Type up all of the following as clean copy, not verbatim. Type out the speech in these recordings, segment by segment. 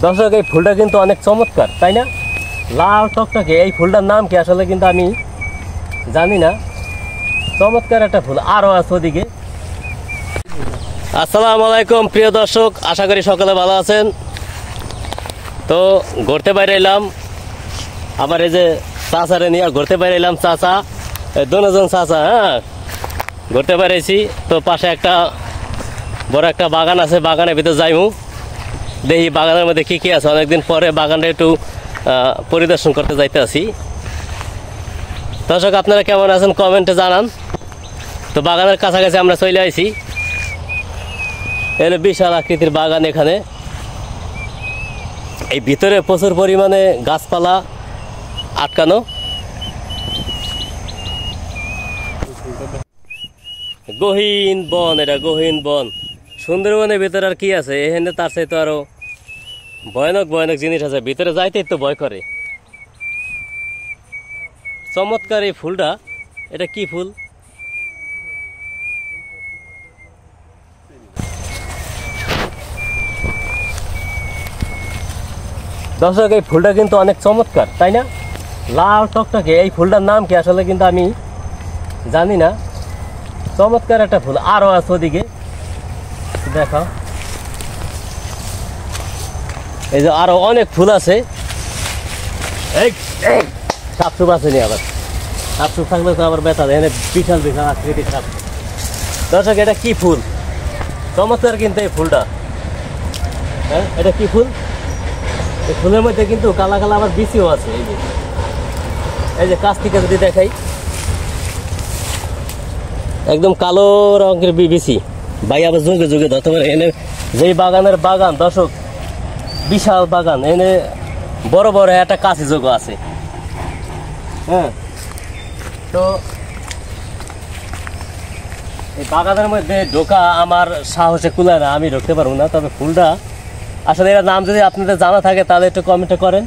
দর্শক, এই ফুলটা কিন্তু অনেক চমৎকার, তাই না? লাল টকটকে। এই ফুলটার নাম কি আসলে কিন্তু আমি জানি না। চমৎকার একটা ফুল। আরও আছে ওদিকে। আসসালামু আলাইকুম প্রিয় দর্শক, আশা করি সকলে ভালো আছেন। তো ঘুরতে বাইরে এলাম, আবার এই যে চাচারে নিয়ে ঘুরতে বাইরে এলাম। চাচা, দুজন চাচা, হ্যাঁ, ঘুরতে বাইরেছি। তো পাশে একটা বড় একটা বাগান আছে, বাগানের ভিতরে যাইমু, দেখি বাগানের মধ্যে কী কী আছে। অনেকদিন পরে বাগানটা একটু পরিদর্শন করতে যাইতে আছি। দর্শক, আপনারা কেমন আছেন কমেন্টে জানান। তো বাগানের কাছাকাছি আমরা চলে আসি। এর বিশাল আকৃতির বাগান। এখানে এই ভিতরে প্রচুর পরিমাণে গাছপালা আটকানো। গহীন বন, এটা গহীন বন। সুন্দরবনের ভিতরে আর কি আছে এখানে? তার চাইতে আরো ভয়ানক ভয়ানক জিনিস আছে। ভিতরে যাইতে তো ভয় করে। চমৎকার এই ফুলটা। এটা কি ফুল? দর্শক, এই ফুলটা কিন্তু অনেক চমৎকার, তাই না? লাল টকটকে। এই ফুলটার নাম কি আসলে কিন্তু আমি জানি না। চমৎকার একটা ফুল। আরও আছে ওদিকে, দেখো। এই যে আরো অনেক ফুল আছে। এই সাপসুপ আছে নি? আবার সাপসুপ থাকলে তো আবার ব্যথা। এখানে বিশাল বিশাল আকৃতির সাপ। দর্শক, এটা কি ফুল? চমৎকার কিন্তু এই ফুলটা। হ্যাঁ, এটা কি ফুল? এই ফুলের মধ্যে কিন্তু কালা কালা আবার বিচিও আছে। এই যে কাছ থেকে যদি দেখাই, একদম কালো রঙের বিচি। ভাই আবার যুগে যুগে ধরতে পারে। এনে যেই বাগানের বাগান দর্শক, বিশাল বাগান। এনে বড় বড় একটা কাছি যোগ আছে। হ্যাঁ, তো এই বাগানের মধ্যে ঢোকা আমার সাহসে কুলায় না, আমি ঢুকতে পারবো না। তবে ফুলটা আসলে এটার নাম যদি আপনাদের জানা থাকে তাহলে একটু কমেন্টে করেন।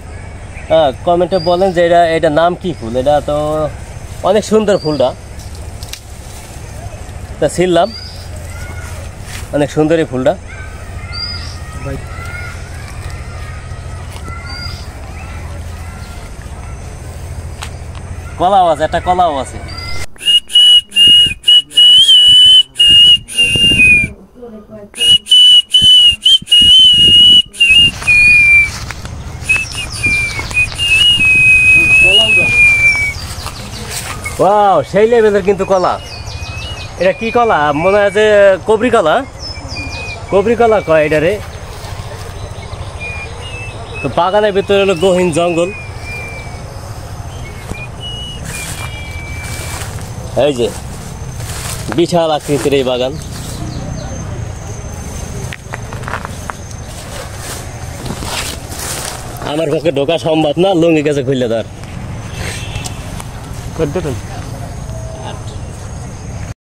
হ্যাঁ, কমেন্টে বলেন যে এটা নাম কি ফুল। এটা তো অনেক সুন্দর ফুলটা। তা ছিললাম, অনেক সুন্দর এই ফুলটা। কলাও আছে, একটা কলাও আছে। ওয়াও, সেই লেভেলের কিন্তু কলা। এটা কি কলা? মনে হয় যে কবরি কলা। কবরি কলা কয় এটারে। তো বাগানের ভিতরে হলো গহীন জঙ্গল। এই যে বিশাল আকৃতির এই বাগান। আমার পক্ষে ঢোকা সম্ভব না, লুঙ্গি গেছে খুললে তার।